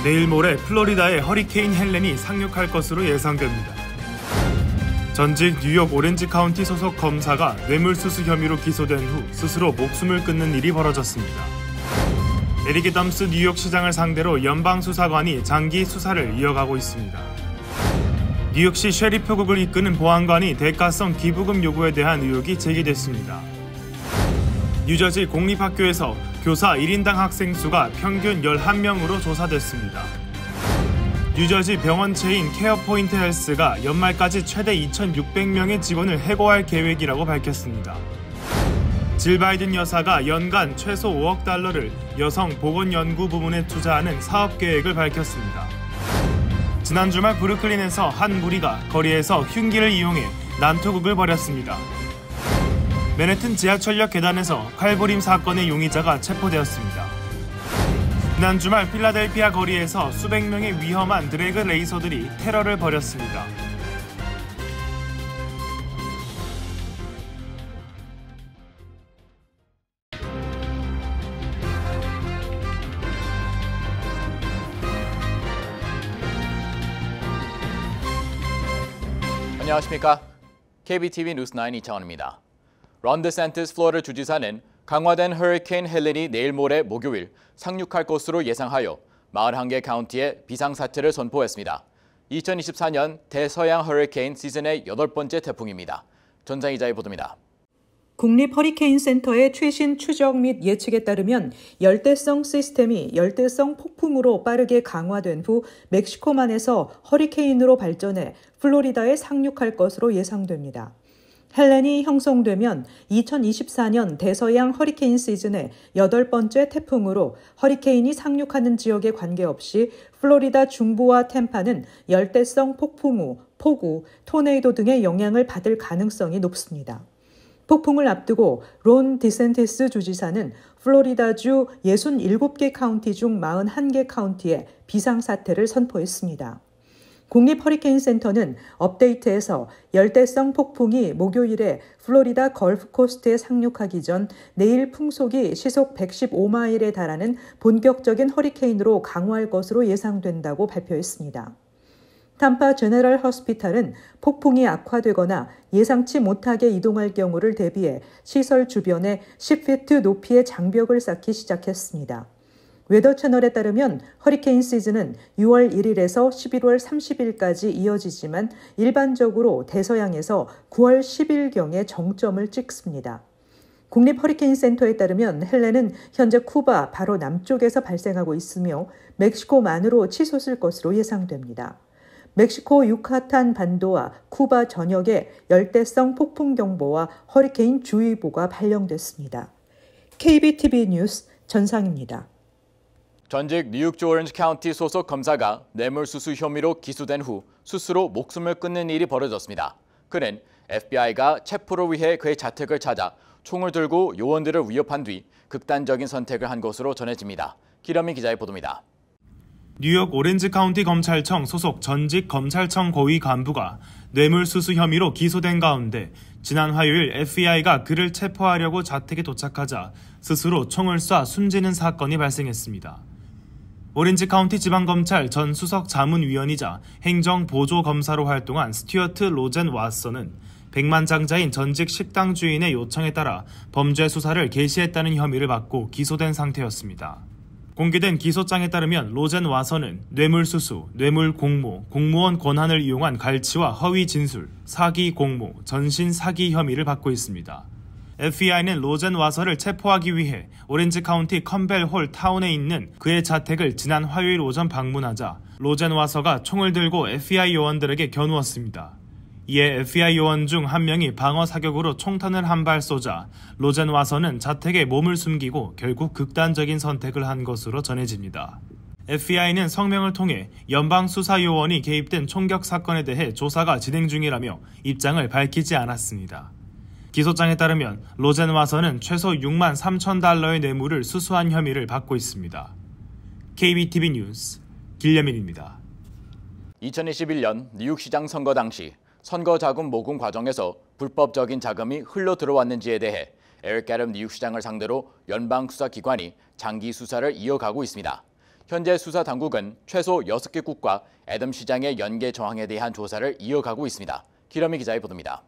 내일 모레 플로리다에 허리케인 헬렌이 상륙할 것으로 예상됩니다. 전직 뉴욕 오렌지 카운티 소속 검사가 뇌물수수 혐의로 기소된 후 스스로 목숨을 끊는 일이 벌어졌습니다. 에릭 애덤스 뉴욕시장을 상대로 연방수사관이 장기 수사를 이어가고 있습니다. 뉴욕시 셰리프국을 이끄는 보안관이 대가성 기부금 요구에 대한 의혹이 제기됐습니다. 뉴저지 공립학교에서 교사 1인당 학생 수가 평균 11명으로 조사됐습니다. 뉴저지 병원 체인 케어포인트 헬스가 연말까지 최대 2,600명의 직원을 해고할 계획이라고 밝혔습니다. 질 바이든 여사가 연간 최소 5억 달러를 여성 보건 연구 부문에 투자하는 사업 계획을 밝혔습니다. 지난 주말 브루클린에서 한 무리가 거리에서 흉기를 이용해 난투극을 벌였습니다. 맨해튼 지하철역 계단에서 칼부림 사건의 용의자가 체포되었습니다. 지난 주말 필라델피아 거리에서 수백 명의 위험한 드래그 레이서들이 테러를 벌였습니다. 안녕하십니까? KBTV 뉴스9 이창원입니다. 론 데샌티스 플로리다 주지사는 강화된 허리케인 헬렌이 내일 모레 목요일 상륙할 것으로 예상하여 41개 카운티에 비상사태를 선포했습니다. 2024년 대서양 허리케인 시즌의 8번째 태풍입니다. 전장 기자의 보도입니다. 국립 허리케인 센터의 최신 추적 및 예측에 따르면 열대성 시스템이 열대성 폭풍으로 빠르게 강화된 후 멕시코만에서 허리케인으로 발전해 플로리다에 상륙할 것으로 예상됩니다. 헬렌이 형성되면 2024년 대서양 허리케인 시즌의 8번째 태풍으로 허리케인이 상륙하는 지역에 관계없이 플로리다 중부와 템파는 열대성 폭풍우, 폭우, 토네이도 등의 영향을 받을 가능성이 높습니다. 폭풍을 앞두고 론 디샌티스 주지사는 플로리다주 67개 카운티 중 41개 카운티에 비상사태를 선포했습니다. 국립 허리케인 센터는 업데이트에서 열대성 폭풍이 목요일에 플로리다 걸프 코스트에 상륙하기 전 내일 풍속이 시속 115마일에 달하는 본격적인 허리케인으로 강화할 것으로 예상된다고 발표했습니다. 탐파 제너럴 호스피탈은 폭풍이 악화되거나 예상치 못하게 이동할 경우를 대비해 시설 주변에 10피트 높이의 장벽을 쌓기 시작했습니다. 웨더 채널에 따르면 허리케인 시즌은 6월 1일에서 11월 30일까지 이어지지만 일반적으로 대서양에서 9월 10일경에 정점을 찍습니다. 국립 허리케인 센터에 따르면 헬렌은 현재 쿠바 바로 남쪽에서 발생하고 있으며 멕시코만으로 치솟을 것으로 예상됩니다. 멕시코 유카탄 반도와 쿠바 전역에 열대성 폭풍 경보와 허리케인 주의보가 발령됐습니다. KBTV 뉴스 전상입니다. 전직 뉴욕주 오렌지 카운티 소속 검사가 뇌물수수 혐의로 기소된 후 스스로 목숨을 끊는 일이 벌어졌습니다. 그는 FBI가 체포를 위해 그의 자택을 찾아 총을 들고 요원들을 위협한 뒤 극단적인 선택을 한 것으로 전해집니다. 기러민 기자의 보도입니다. 뉴욕 오렌지 카운티 검찰청 소속 전직 검찰청 고위 간부가 뇌물수수 혐의로 기소된 가운데 지난 화요일 FBI가 그를 체포하려고 자택에 도착하자 스스로 총을 쏴 숨지는 사건이 발생했습니다. 오렌지 카운티 지방검찰 전 수석 자문위원이자 행정보조검사로 활동한 스튜어트 로젠 왓슨은 백만장자인 전직 식당 주인의 요청에 따라 범죄 수사를 개시했다는 혐의를 받고 기소된 상태였습니다. 공개된 기소장에 따르면 로젠 왓슨은 뇌물수수, 뇌물공모, 공무원 권한을 이용한 갈취와 허위 진술, 사기 공모, 전신 사기 혐의를 받고 있습니다. FBI는 로젠 왓슨을 체포하기 위해 오렌지 카운티 컨벨홀 타운에 있는 그의 자택을 지난 화요일 오전 방문하자 로젠 왓슨가 총을 들고 FBI 요원들에게 겨누었습니다. 이에 FBI 요원 중 한 명이 방어 사격으로 총탄을 한 발 쏘자 로젠 왓슨은 자택에 몸을 숨기고 결국 극단적인 선택을 한 것으로 전해집니다. FBI는 성명을 통해 연방수사요원이 개입된 총격 사건에 대해 조사가 진행 중이라며 입장을 밝히지 않았습니다. 기소장에 따르면 로젠 왓슨은 최소 6만 3천 달러의 뇌물을 수수한 혐의를 받고 있습니다. KBTV 뉴스 길려민입니다. 2021년 뉴욕시장 선거 당시 선거 자금 모금 과정에서 불법적인 자금이 흘러 들어왔는지에 대해 에릭 애덤스 뉴욕시장을 상대로 연방수사기관이 장기 수사를 이어가고 있습니다. 현재 수사 당국은 최소 6개국과 애덤 시장의 연계 정황에 대한 조사를 이어가고 있습니다. 기러미 기자의 보도입니다.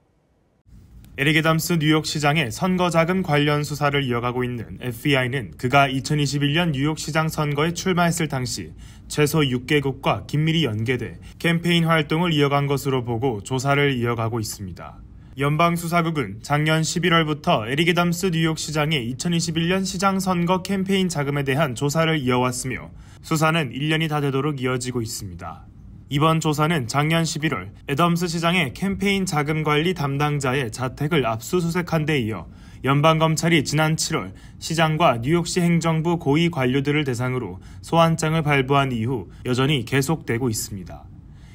에릭 애덤스 뉴욕시장의 선거자금 관련 수사를 이어가고 있는 FBI는 그가 2021년 뉴욕시장 선거에 출마했을 당시 최소 6개국과 긴밀히 연계돼 캠페인 활동을 이어간 것으로 보고 조사를 이어가고 있습니다. 연방수사국은 작년 11월부터 에릭 애덤스 뉴욕시장의 2021년 시장 선거 캠페인 자금에 대한 조사를 이어왔으며 수사는 1년이 다 되도록 이어지고 있습니다. 이번 조사는 작년 11월 애덤스 시장의 캠페인 자금 관리 담당자의 자택을 압수수색한 데 이어 연방검찰이 지난 7월 시장과 뉴욕시 행정부 고위 관료들을 대상으로 소환장을 발부한 이후 여전히 계속되고 있습니다.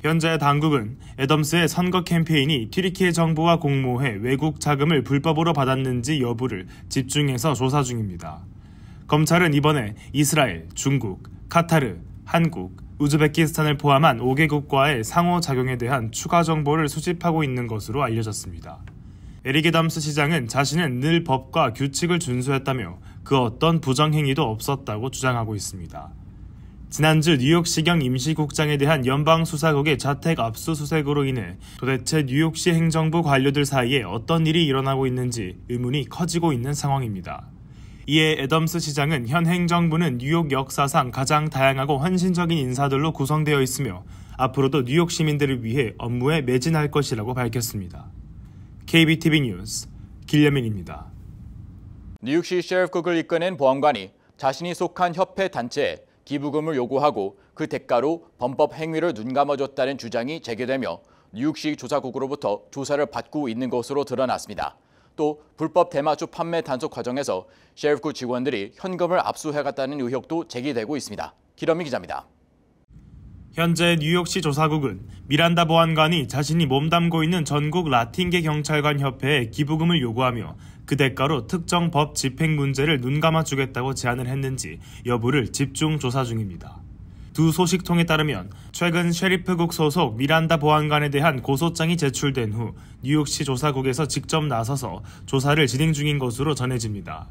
현재 당국은 애덤스의 선거 캠페인이 튀르키예 정부와 공모해 외국 자금을 불법으로 받았는지 여부를 집중해서 조사 중입니다. 검찰은 이번에 이스라엘, 중국, 카타르, 한국, 우즈베키스탄을 포함한 5개국과의 상호작용에 대한 추가 정보를 수집하고 있는 것으로 알려졌습니다. 에릭 애덤스 시장은 자신은 늘 법과 규칙을 준수했다며 그 어떤 부정행위도 없었다고 주장하고 있습니다. 지난주 뉴욕시경 임시국장에 대한 연방수사국의 자택 압수수색으로 인해 도대체 뉴욕시 행정부 관료들 사이에 어떤 일이 일어나고 있는지 의문이 커지고 있는 상황입니다. 이에 애덤스 시장은 현 행정부는 뉴욕 역사상 가장 다양하고 헌신적인 인사들로 구성되어 있으며 앞으로도 뉴욕 시민들을 위해 업무에 매진할 것이라고 밝혔습니다. KBTV 뉴스 길려민입니다. 뉴욕시 셰리프국을 이끄는 보안관이 자신이 속한 협회 단체에 기부금을 요구하고 그 대가로 범법 행위를 눈감아줬다는 주장이 제기되며 뉴욕시 조사국으로부터 조사를 받고 있는 것으로 드러났습니다. 또 불법 대마초 판매 단속 과정에서 셰리프 직원들이 현금을 압수해갔다는 의혹도 제기되고 있습니다. 기러미 기자입니다. 현재 뉴욕시 조사국은 미란다 보안관이 자신이 몸담고 있는 전국 라틴계 경찰관 협회에 기부금을 요구하며 그 대가로 특정 법 집행 문제를 눈감아주겠다고 제안을 했는지 여부를 집중 조사 중입니다. 두 소식통에 따르면 최근 셰리프국 소속 미란다 보안관에 대한 고소장이 제출된 후 뉴욕시 조사국에서 직접 나서서 조사를 진행 중인 것으로 전해집니다.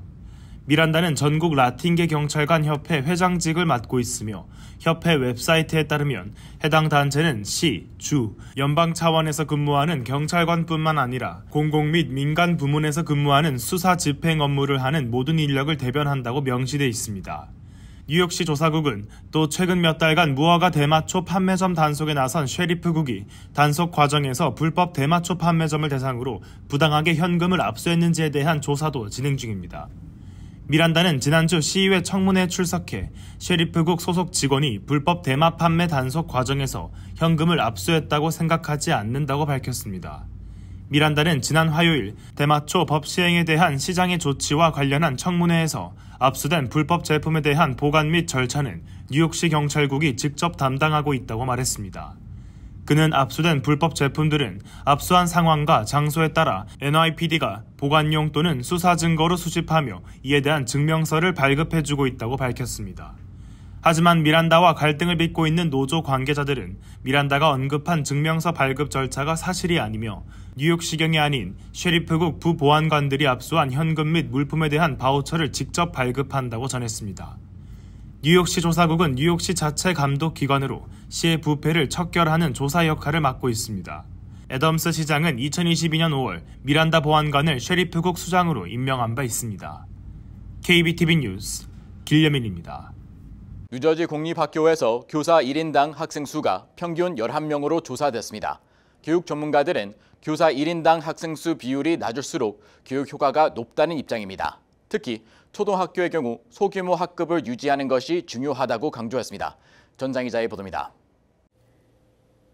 미란다는 전국 라틴계 경찰관 협회 회장직을 맡고 있으며 협회 웹사이트에 따르면 해당 단체는 시, 주, 연방 차원에서 근무하는 경찰관뿐만 아니라 공공 및 민간 부문에서 근무하는 수사 집행 업무를 하는 모든 인력을 대변한다고 명시돼 있습니다. 뉴욕시 조사국은 또 최근 몇 달간 무허가 대마초 판매점 단속에 나선 셰리프국이 단속 과정에서 불법 대마초 판매점을 대상으로 부당하게 현금을 압수했는지에 대한 조사도 진행 중입니다. 미란다는 지난주 시의회 청문회에 출석해 셰리프국 소속 직원이 불법 대마 판매 단속 과정에서 현금을 압수했다고 생각하지 않는다고 밝혔습니다. 미란다는 지난 화요일 대마초 법 시행에 대한 시장의 조치와 관련한 청문회에서 압수된 불법 제품에 대한 보관 및 절차는 뉴욕시 경찰국이 직접 담당하고 있다고 말했습니다. 그는 압수된 불법 제품들은 압수한 상황과 장소에 따라 NYPD가 보관용 또는 수사 증거로 수집하며 이에 대한 증명서를 발급해주고 있다고 밝혔습니다. 하지만 미란다와 갈등을 빚고 있는 노조 관계자들은 미란다가 언급한 증명서 발급 절차가 사실이 아니며 뉴욕시경이 아닌 셰리프국 부보안관들이 압수한 현금 및 물품에 대한 바우처를 직접 발급한다고 전했습니다. 뉴욕시 조사국은 뉴욕시 자체 감독 기관으로 시의 부패를 척결하는 조사 역할을 맡고 있습니다. 애덤스 시장은 2022년 5월 미란다 보안관을 셰리프국 수장으로 임명한 바 있습니다. KBTV 뉴스 길려민입니다. 뉴저지 공립학교에서 교사 1인당 학생 수가 평균 11명으로 조사됐습니다. 교육 전문가들은 교사 1인당 학생 수 비율이 낮을수록 교육 효과가 높다는 입장입니다. 특히 초등학교의 경우 소규모 학급을 유지하는 것이 중요하다고 강조했습니다. 전장 기자의 보도입니다.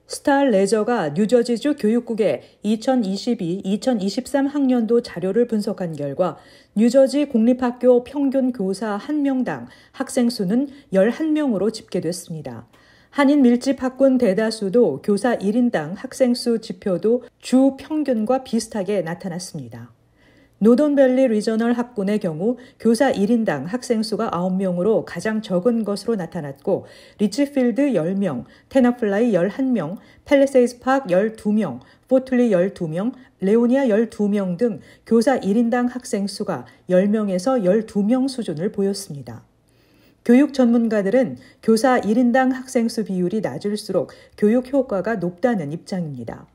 스타 레저가 뉴저지주 교육국의 2022-2023 학년도 자료를 분석한 결과 뉴저지 공립학교 평균 교사 1명당 학생 수는 11명으로 집계됐습니다. 한인 밀집 학군 대다수도 교사 1인당 학생 수 지표도 주 평균과 비슷하게 나타났습니다. 노던밸리 리저널 학군의 경우 교사 1인당 학생 수가 9명으로 가장 적은 것으로 나타났고 리치필드 10명, 테너플라이 11명, 팰리세이드 파크 12명, 포틀리 12명, 레오니아 12명 등 교사 1인당 학생 수가 10명에서 12명 수준을 보였습니다. 교육 전문가들은 교사 1인당 학생 수 비율이 낮을수록 교육 효과가 높다는 입장입니다.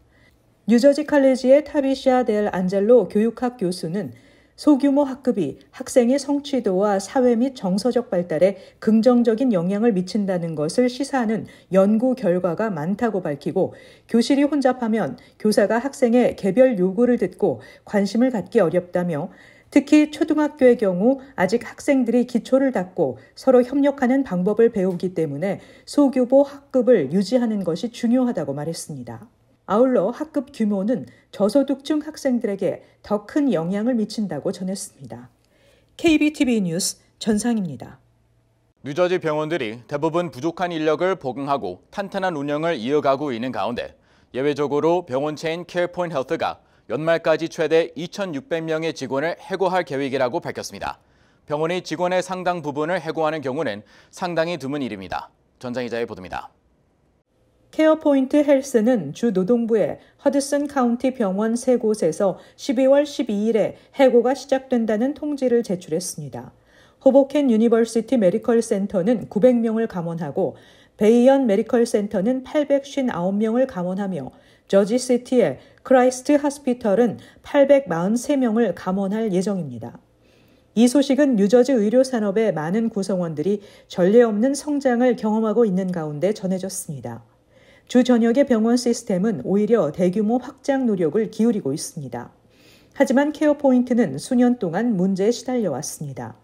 뉴저지 칼리지의 타비샤 델 안젤로 교육학 교수는 소규모 학급이 학생의 성취도와 사회 및 정서적 발달에 긍정적인 영향을 미친다는 것을 시사하는 연구 결과가 많다고 밝히고, 교실이 혼잡하면 교사가 학생의 개별 요구를 듣고 관심을 갖기 어렵다며, 특히 초등학교의 경우 아직 학생들이 기초를 닦고 서로 협력하는 방법을 배우기 때문에 소규모 학급을 유지하는 것이 중요하다고 말했습니다. 아울러 학급 규모는 저소득층 학생들에게 더 큰 영향을 미친다고 전했습니다. KBTV 뉴스 전상입니다. 뉴저지 병원들이 대부분 부족한 인력을 보강하고 탄탄한 운영을 이어가고 있는 가운데 예외적으로 병원 체인 케어포인트 헬스가 연말까지 최대 2,600명의 직원을 해고할 계획이라고 밝혔습니다. 병원이 직원의 상당 부분을 해고하는 경우는 상당히 드문 일입니다. 전장 기자의 보도입니다. 케어포인트 헬스는 주 노동부의 허드슨 카운티 병원 3곳에서 12월 12일에 해고가 시작된다는 통지를 제출했습니다. 호보켄 유니버시티 메디컬 센터는 900명을 감원하고 베이언 메디컬 센터는 859명을 감원하며 저지시티의 크라이스트 하스피털은 843명을 감원할 예정입니다. 이 소식은 뉴저지 의료 산업의 많은 구성원들이 전례 없는 성장을 경험하고 있는 가운데 전해졌습니다. 주 전역의 병원 시스템은 오히려 대규모 확장 노력을 기울이고 있습니다. 하지만 케어포인트는 수년 동안 문제에 시달려왔습니다.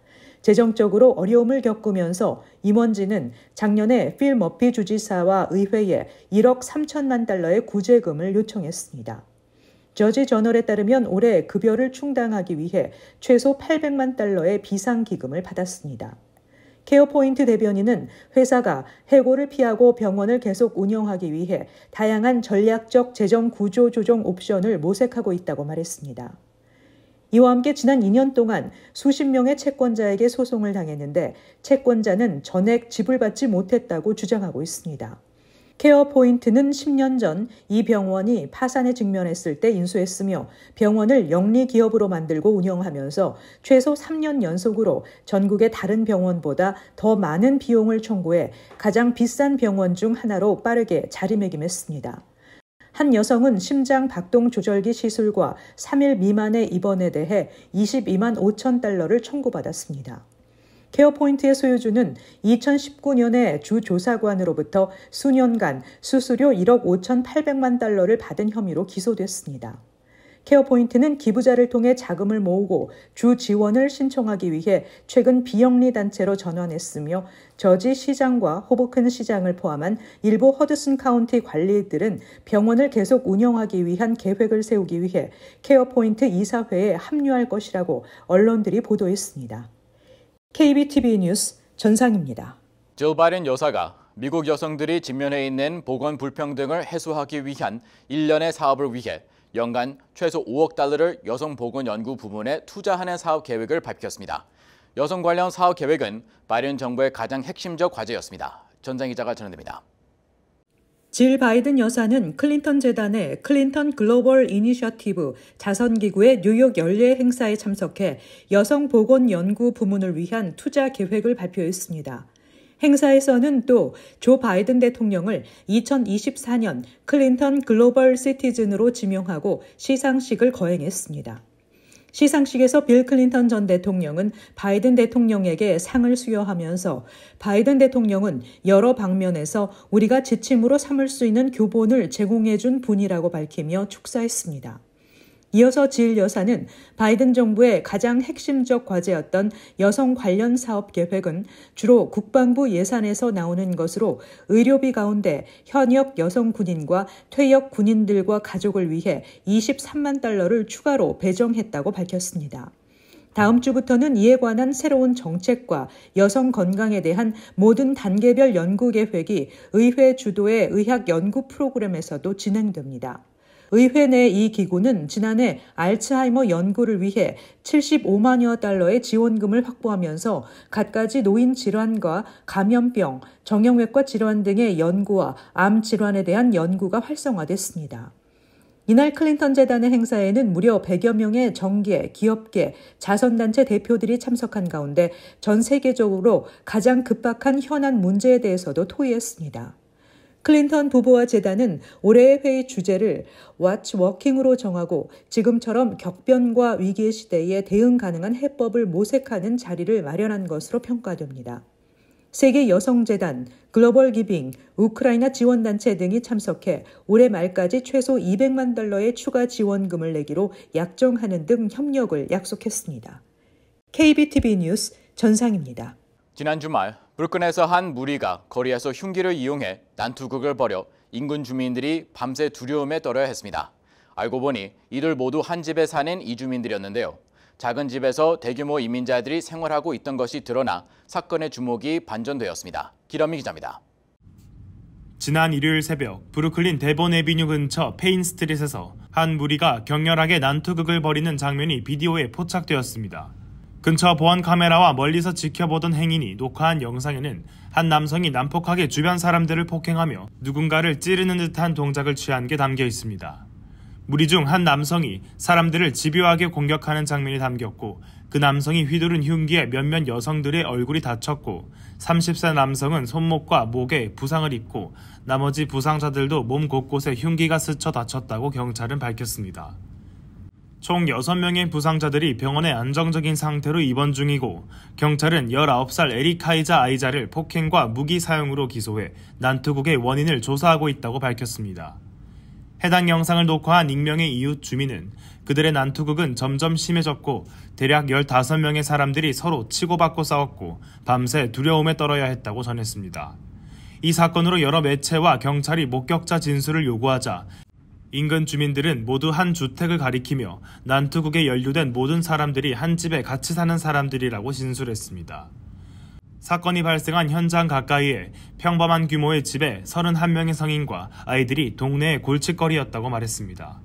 재정적으로 어려움을 겪으면서 임원진은 작년에 필 머피 주지사와 의회에 1억 3천만 달러의 구제금을 요청했습니다. 저지 저널에 따르면 올해 급여를 충당하기 위해 최소 800만 달러의 비상기금을 받았습니다. 케어포인트 대변인은 회사가 해고를 피하고 병원을 계속 운영하기 위해 다양한 전략적 재정 구조 조정 옵션을 모색하고 있다고 말했습니다. 이와 함께 지난 2년 동안 수십 명의 채권자에게 소송을 당했는데 채권자는 전액 지불받지 못했다고 주장하고 있습니다. 케어포인트는 10년 전 이 병원이 파산에 직면했을 때 인수했으며 병원을 영리기업으로 만들고 운영하면서 최소 3년 연속으로 전국의 다른 병원보다 더 많은 비용을 청구해 가장 비싼 병원 중 하나로 빠르게 자리매김했습니다. 한 여성은 심장 박동 조절기 시술과 3일 미만의 입원에 대해 22만 5천 달러를 청구받았습니다. 케어포인트의 소유주는 2019년에 주 조사관으로부터 수년간 수수료 1억 5,800만 달러를 받은 혐의로 기소됐습니다. 케어포인트는 기부자를 통해 자금을 모으고 주 지원을 신청하기 위해 최근 비영리 단체로 전환했으며 저지 시장과 호보큰 시장을 포함한 일부 허드슨 카운티 관리들은 병원을 계속 운영하기 위한 계획을 세우기 위해 케어포인트 이사회에 합류할 것이라고 언론들이 보도했습니다. KBTV 뉴스 전상입니다. 조 바이든 여사가 미국 여성들이 직면해 있는 보건 불평등을 해소하기 위한 일련의 사업을 위해 연간 최소 5억 달러를 여성 보건 연구 부문에 투자하는 사업 계획을 밝혔습니다. 여성 관련 사업 계획은 바이든 정부의 가장 핵심적 과제였습니다. 전장 기자가 전해드립니다. 질 바이든 여사는 클린턴 재단의 클린턴 글로벌 이니셔티브 자선기구의 뉴욕 연례 행사에 참석해 여성 보건 연구 부문을 위한 투자 계획을 발표했습니다. 행사에서는 또 조 바이든 대통령을 2024년 클린턴 글로벌 시티즌으로 지명하고 시상식을 거행했습니다. 시상식에서 빌 클린턴 전 대통령은 바이든 대통령에게 상을 수여하면서 바이든 대통령은 여러 방면에서 우리가 지침으로 삼을 수 있는 교본을 제공해 준 분이라고 밝히며 축사했습니다. 이어서 질 여사는 바이든 정부의 가장 핵심적 과제였던 여성 관련 사업 계획은 주로 국방부 예산에서 나오는 것으로 의료비 가운데 현역 여성 군인과 퇴역 군인들과 가족을 위해 23만 달러를 추가로 배정했다고 밝혔습니다. 다음 주부터는 이에 관한 새로운 정책과 여성 건강에 대한 모든 단계별 연구 계획이 의회 주도의 의학 연구 프로그램에서도 진행됩니다. 의회 내 이 기구는 지난해 알츠하이머 연구를 위해 75만여 달러의 지원금을 확보하면서 갖가지 노인 질환과 감염병, 정형외과 질환 등의 연구와 암 질환에 대한 연구가 활성화됐습니다. 이날 클린턴 재단의 행사에는 무려 100여 명의 정계, 기업계, 자선단체 대표들이 참석한 가운데 전 세계적으로 가장 급박한 현안 문제에 대해서도 토의했습니다. 클린턴 부부와 재단은 올해의 회의 주제를 What's Working으로 정하고 지금처럼 격변과 위기의 시대에 대응 가능한 해법을 모색하는 자리를 마련한 것으로 평가됩니다. 세계 여성재단, 글로벌 기빙, 우크라이나 지원단체 등이 참석해 올해 말까지 최소 $200만 추가 지원금을 내기로 약정하는 등 협력을 약속했습니다. KBTV 뉴스 전상입니다. 지난 주말 브루클린에서 한 무리가 거리에서 흉기를 이용해 난투극을 벌여 인근 주민들이 밤새 두려움에 떨어야 했습니다. 알고 보니 이들 모두 한 집에 사는 이주민들이었는데요. 작은 집에서 대규모 이민자들이 생활하고 있던 것이 드러나 사건의 주목이 반전되었습니다. 기러미 기자입니다. 지난 일요일 새벽 브루클린 데본 애비뉴 근처 페인 스트릿에서 한 무리가 격렬하게 난투극을 벌이는 장면이 비디오에 포착되었습니다. 근처 보안 카메라와 멀리서 지켜보던 행인이 녹화한 영상에는 한 남성이 난폭하게 주변 사람들을 폭행하며 누군가를 찌르는 듯한 동작을 취한 게 담겨 있습니다. 무리 중 한 남성이 사람들을 집요하게 공격하는 장면이 담겼고 그 남성이 휘두른 흉기에 몇몇 여성들의 얼굴이 다쳤고 30세 남성은 손목과 목에 부상을 입고 나머지 부상자들도 몸 곳곳에 흉기가 스쳐 다쳤다고 경찰은 밝혔습니다. 총 6명의 부상자들이 병원에 안정적인 상태로 입원 중이고 경찰은 19살 에리카이자 아이자를 폭행과 무기 사용으로 기소해 난투극의 원인을 조사하고 있다고 밝혔습니다. 해당 영상을 녹화한 익명의 이웃 주민은 그들의 난투극은 점점 심해졌고 대략 15명의 사람들이 서로 치고받고 싸웠고 밤새 두려움에 떨어야 했다고 전했습니다. 이 사건으로 여러 매체와 경찰이 목격자 진술을 요구하자 인근 주민들은 모두 한 주택을 가리키며 난투극에 연루된 모든 사람들이 한 집에 같이 사는 사람들이라고 진술했습니다. 사건이 발생한 현장 가까이에 평범한 규모의 집에 31명의 성인과 아이들이 동네의 골칫거리였다고 말했습니다.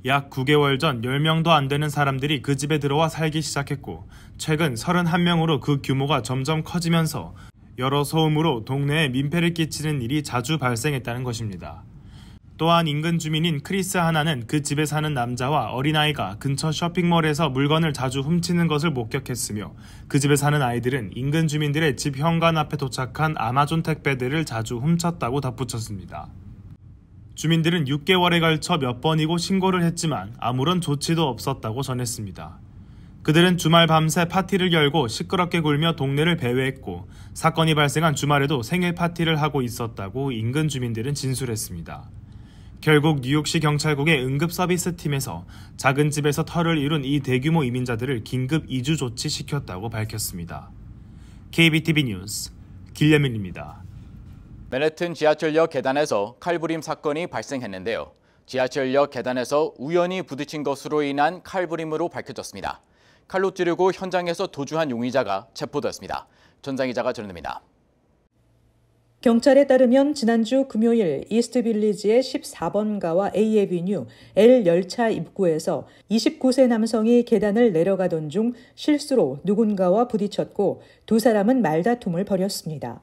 약 9개월 전 10명도 안 되는 사람들이 그 집에 들어와 살기 시작했고 최근 31명으로 그 규모가 점점 커지면서 여러 소음으로 동네에 민폐를 끼치는 일이 자주 발생했다는 것입니다. 또한 인근 주민인 크리스 하나는 그 집에 사는 남자와 어린아이가 근처 쇼핑몰에서 물건을 자주 훔치는 것을 목격했으며 그 집에 사는 아이들은 인근 주민들의 집 현관 앞에 도착한 아마존 택배들을 자주 훔쳤다고 덧붙였습니다. 주민들은 6개월에 걸쳐 몇 번이고 신고를 했지만 아무런 조치도 없었다고 전했습니다. 그들은 주말 밤새 파티를 열고 시끄럽게 굴며 동네를 배회했고 사건이 발생한 주말에도 생일 파티를 하고 있었다고 인근 주민들은 진술했습니다. 결국 뉴욕시 경찰국의 응급서비스팀에서 작은 집에서 터를 이룬 이 대규모 이민자들을 긴급 이주 조치시켰다고 밝혔습니다. KBTV 뉴스 길레민입니다. 맨해튼 지하철역 계단에서 칼부림 사건이 발생했는데요. 지하철역 계단에서 우연히 부딪힌 것으로 인한 칼부림으로 밝혀졌습니다. 칼로 찌르고 현장에서 도주한 용의자가 체포됐습니다. 전장 기자가 전해드립니다. 경찰에 따르면 지난주 금요일 이스트빌리지의 14번가와 A애비뉴 L 열차 입구에서 29세 남성이 계단을 내려가던 중 실수로 누군가와 부딪혔고 두 사람은 말다툼을 벌였습니다.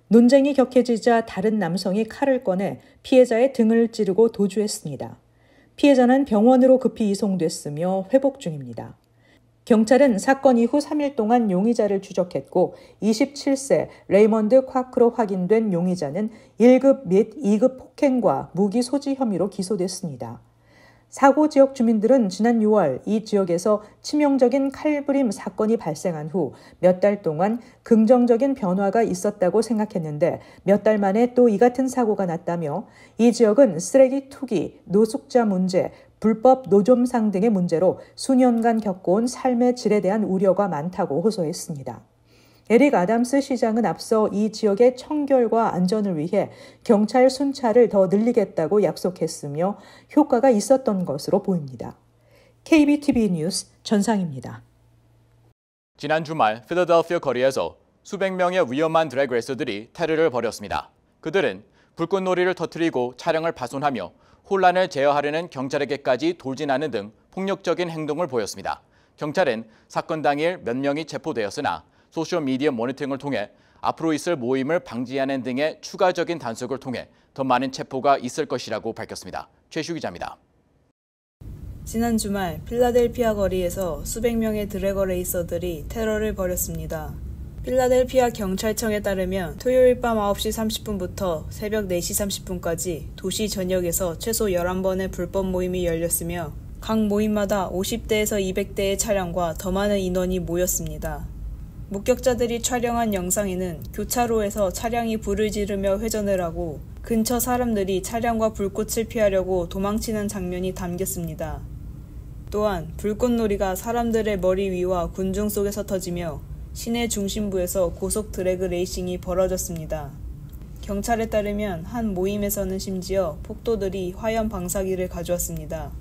논쟁이 격해지자 다른 남성이 칼을 꺼내 피해자의 등을 찌르고 도주했습니다. 피해자는 병원으로 급히 이송됐으며 회복 중입니다. 경찰은 사건 이후 3일 동안 용의자를 추적했고 27세 레이먼드 쿼크로 확인된 용의자는 1급 및 2급 폭행과 무기 소지 혐의로 기소됐습니다. 사고 지역 주민들은 지난 6월 이 지역에서 치명적인 칼부림 사건이 발생한 후 몇 달 동안 긍정적인 변화가 있었다고 생각했는데 몇 달 만에 또 이 같은 사고가 났다며 이 지역은 쓰레기 투기, 노숙자 문제, 불법 노점상 등의 문제로 수년간 겪어온 삶의 질에 대한 우려가 많다고 호소했습니다. 에릭 아담스 시장은 앞서 이 지역의 청결과 안전을 위해 경찰 순찰을 더 늘리겠다고 약속했으며 효과가 있었던 것으로 보입니다. KBTV 뉴스 전상입니다. 지난 주말 필라델피아 거리에서 수백 명의 위험한 드래그 레이서들이 테러를 벌였습니다. 그들은 불꽃놀이를 터뜨리고 차량을 파손하며 혼란을 제어하려는 경찰에게까지 돌진하는 등 폭력적인 행동을 보였습니다. 경찰은 사건 당일 몇 명이 체포되었으나 소셜미디어 모니터링을 통해 앞으로 있을 모임을 방지하는 등의 추가적인 단속을 통해 더 많은 체포가 있을 것이라고 밝혔습니다. 최슈 기자입니다. 지난 주말 필라델피아 거리에서 수백 명의 드래거 레이서들이 테러를 벌였습니다. 필라델피아 경찰청에 따르면 토요일 밤 9시 30분부터 새벽 4시 30분까지 도시 전역에서 최소 11번의 불법 모임이 열렸으며 각 모임마다 50대에서 200대의 차량과 더 많은 인원이 모였습니다. 목격자들이 촬영한 영상에는 교차로에서 차량이 불을 지르며 회전을 하고 근처 사람들이 차량과 불꽃을 피하려고 도망치는 장면이 담겼습니다. 또한 불꽃놀이가 사람들의 머리 위와 군중 속에서 터지며 시내 중심부에서 고속 드래그 레이싱이 벌어졌습니다. 경찰에 따르면 한 모임에서는 심지어 폭도들이 화염 방사기를 가져왔습니다.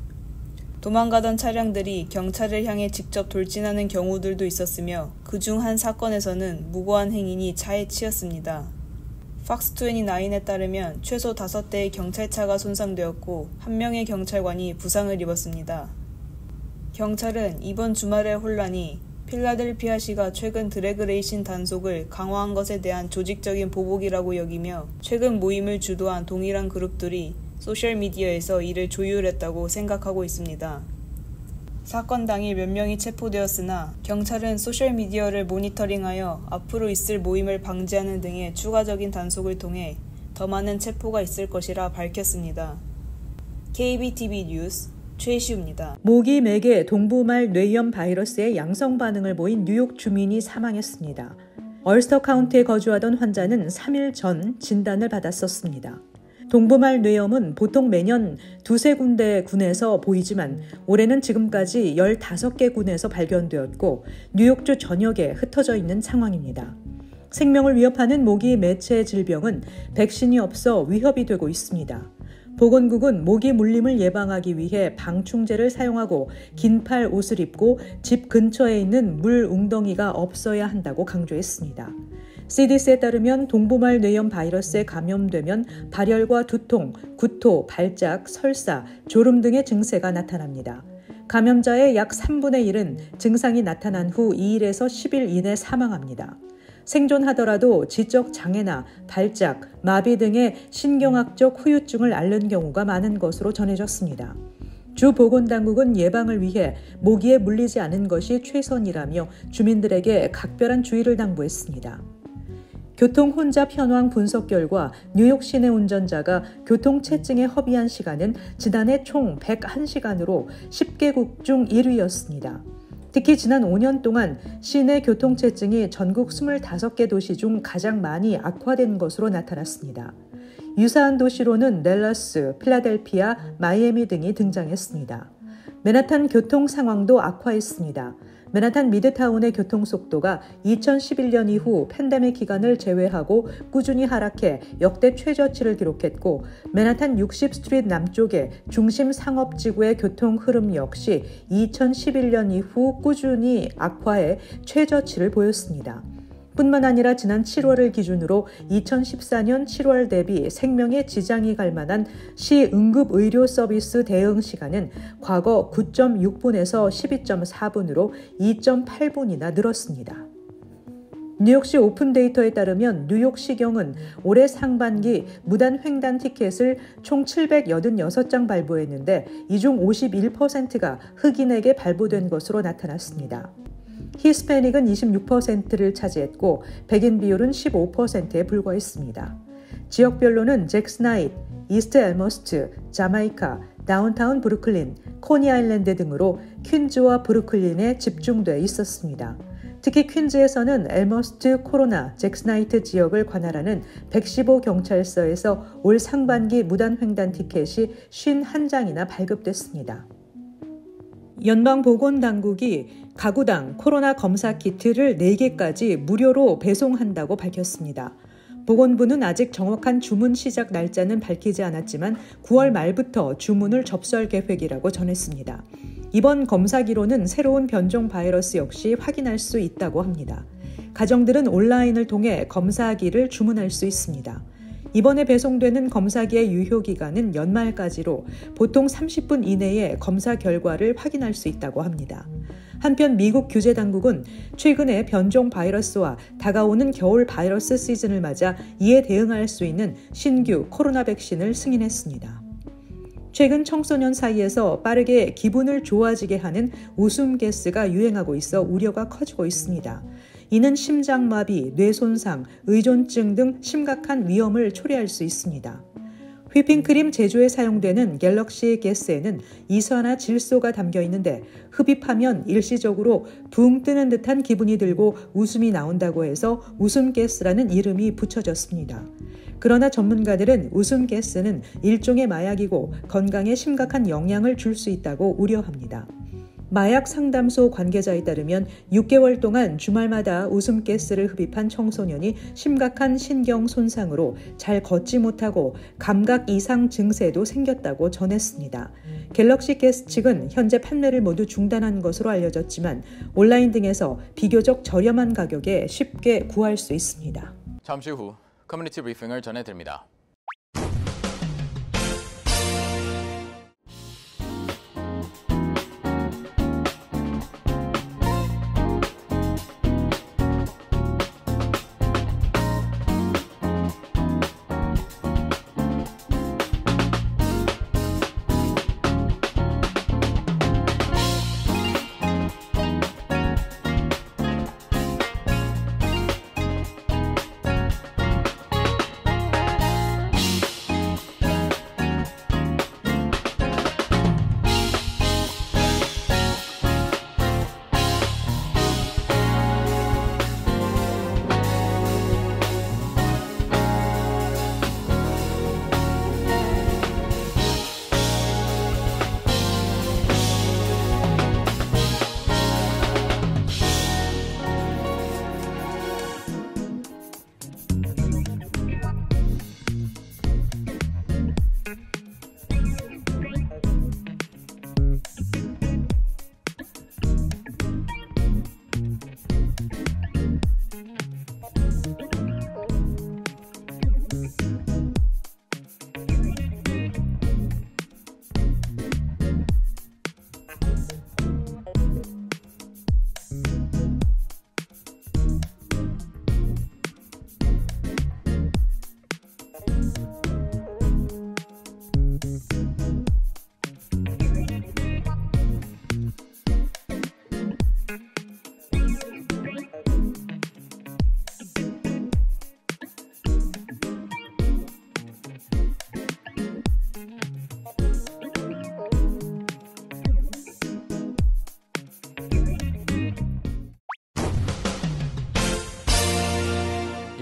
도망가던 차량들이 경찰을 향해 직접 돌진하는 경우들도 있었으며 그중 한 사건에서는 무고한 행인이 차에 치였습니다. 팍스29에 따르면 최소 5대의 경찰차가 손상되었고 1명의 경찰관이 부상을 입었습니다. 경찰은 이번 주말의 혼란이 필라델피아시가 최근 드래그 레이싱 단속을 강화한 것에 대한 조직적인 보복이라고 여기며 최근 모임을 주도한 동일한 그룹들이 소셜미디어에서 이를 조율했다고 생각하고 있습니다. 사건 당일 몇 명이 체포되었으나 경찰은 소셜미디어를 모니터링하여 앞으로 있을 모임을 방지하는 등의 추가적인 단속을 통해 더 많은 체포가 있을 것이라 밝혔습니다. KBTV 뉴스 최시우입니다. 모기 매개 동부말 뇌염 바이러스의 양성 반응을 보인 뉴욕 주민이 사망했습니다. 얼스터 카운티에 거주하던 환자는 3일 전 진단을 받았었습니다. 동부말 뇌염은 보통 매년 2-3군데 군에서 보이지만 올해는 지금까지 15개 군에서 발견되었고 뉴욕주 전역에 흩어져 있는 상황입니다. 생명을 위협하는 모기 매체 질병은 백신이 없어 위협이 되고 있습니다. 보건국은 모기 물림을 예방하기 위해 방충제를 사용하고 긴팔 옷을 입고 집 근처에 있는 물 웅덩이가 없어야 한다고 강조했습니다. CDC에 따르면 동부말 뇌염 바이러스에 감염되면 발열과 두통, 구토, 발작, 설사, 졸음 등의 증세가 나타납니다. 감염자의 약 3분의 1은 증상이 나타난 후 2일에서 10일 이내 사망합니다. 생존하더라도 지적 장애나 발작, 마비 등의 신경학적 후유증을 앓는 경우가 많은 것으로 전해졌습니다. 주 보건당국은 예방을 위해 모기에 물리지 않은 것이 최선이라며 주민들에게 각별한 주의를 당부했습니다. 교통 혼잡 현황 분석 결과 뉴욕 시내 운전자가 교통체증에 허비한 시간은 지난해 총 101시간으로 10개국 중 1위였습니다. 특히 지난 5년 동안 시내 교통체증이 전국 25개 도시 중 가장 많이 악화된 것으로 나타났습니다. 유사한 도시로는 댈러스, 필라델피아, 마이애미 등이 등장했습니다. 맨하탄 교통 상황도 악화했습니다. 맨하탄 미드타운의 교통속도가 2011년 이후 팬데믹 기간을 제외하고 꾸준히 하락해 역대 최저치를 기록했고 맨하탄 60스트리트 남쪽의 중심 상업지구의 교통 흐름 역시 2011년 이후 꾸준히 악화해 최저치를 보였습니다. 뿐만 아니라 지난 7월을 기준으로 2014년 7월 대비 생명에 지장이 갈 만한 시 응급의료 서비스 대응 시간은 과거 9.6분에서 12.4분으로 2.8분이나 늘었습니다. 뉴욕시 오픈 데이터에 따르면 뉴욕시경은 올해 상반기 무단 횡단 티켓을 총 786장 발부했는데 이 중 51%가 흑인에게 발부된 것으로 나타났습니다. 히스패닉은 26%를 차지했고 백인 비율은 15%에 불과했습니다. 지역별로는 잭스나잇, 이스트 엘머스트, 자마이카, 다운타운 브루클린, 코니 아일랜드 등으로 퀸즈와 브루클린에 집중돼 있었습니다. 특히 퀸즈에서는 엘머스트, 코로나, 잭스나이트 지역을 관할하는 115경찰서에서 올 상반기 무단 횡단 티켓이 51장이나 발급됐습니다. 연방보건당국이 가구당 코로나 검사 키트를 4개까지 무료로 배송한다고 밝혔습니다. 보건부는 아직 정확한 주문 시작 날짜는 밝히지 않았지만 9월 말부터 주문을 접수할 계획이라고 전했습니다. 이번 검사기로는 새로운 변종 바이러스 역시 확인할 수 있다고 합니다. 가정들은 온라인을 통해 검사기를 주문할 수 있습니다. 이번에 배송되는 검사기의 유효기간은 연말까지로 보통 30분 이내에 검사 결과를 확인할 수 있다고 합니다. 한편 미국 규제당국은 최근에 변종 바이러스와 다가오는 겨울 바이러스 시즌을 맞아 이에 대응할 수 있는 신규 코로나 백신을 승인했습니다. 최근 청소년 사이에서 빠르게 기분을 좋아지게 하는 웃음 가스가 유행하고 있어 우려가 커지고 있습니다. 이는 심장마비, 뇌손상, 의존증 등 심각한 위험을 초래할 수 있습니다. 휘핑크림 제조에 사용되는 갤럭시 가스에는 이산화질소가 담겨 있는데 흡입하면 일시적으로 붕 뜨는 듯한 기분이 들고 웃음이 나온다고 해서 웃음가스라는 이름이 붙여졌습니다. 그러나 전문가들은 웃음가스는 일종의 마약이고 건강에 심각한 영향을 줄 수 있다고 우려합니다. 마약 상담소 관계자에 따르면 6개월 동안 주말마다 웃음가스를 흡입한 청소년이 심각한 신경 손상으로 잘 걷지 못하고 감각 이상 증세도 생겼다고 전했습니다. 갤럭시 가스 측은 현재 판매를 모두 중단한 것으로 알려졌지만 온라인 등에서 비교적 저렴한 가격에 쉽게 구할 수 있습니다. 잠시 후 커뮤니티 브리핑을 전해드립니다.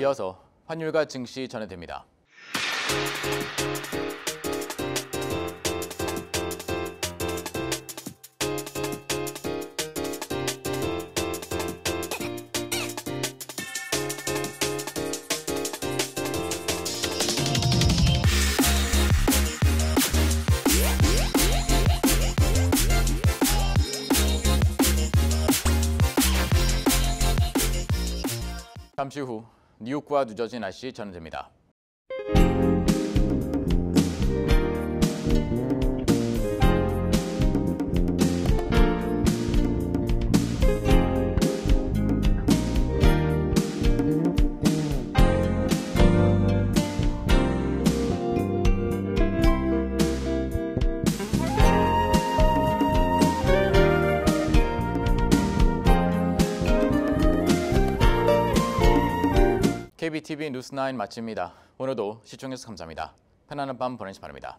이어서 환율과 증시 전해드립니다. 잠시 후 뉴욕과 뉴저지 날씨 전해드립니다. KBTV 뉴스9 마칩니다. 오늘도 시청해주셔서 감사합니다. 편안한 밤 보내시기 바랍니다.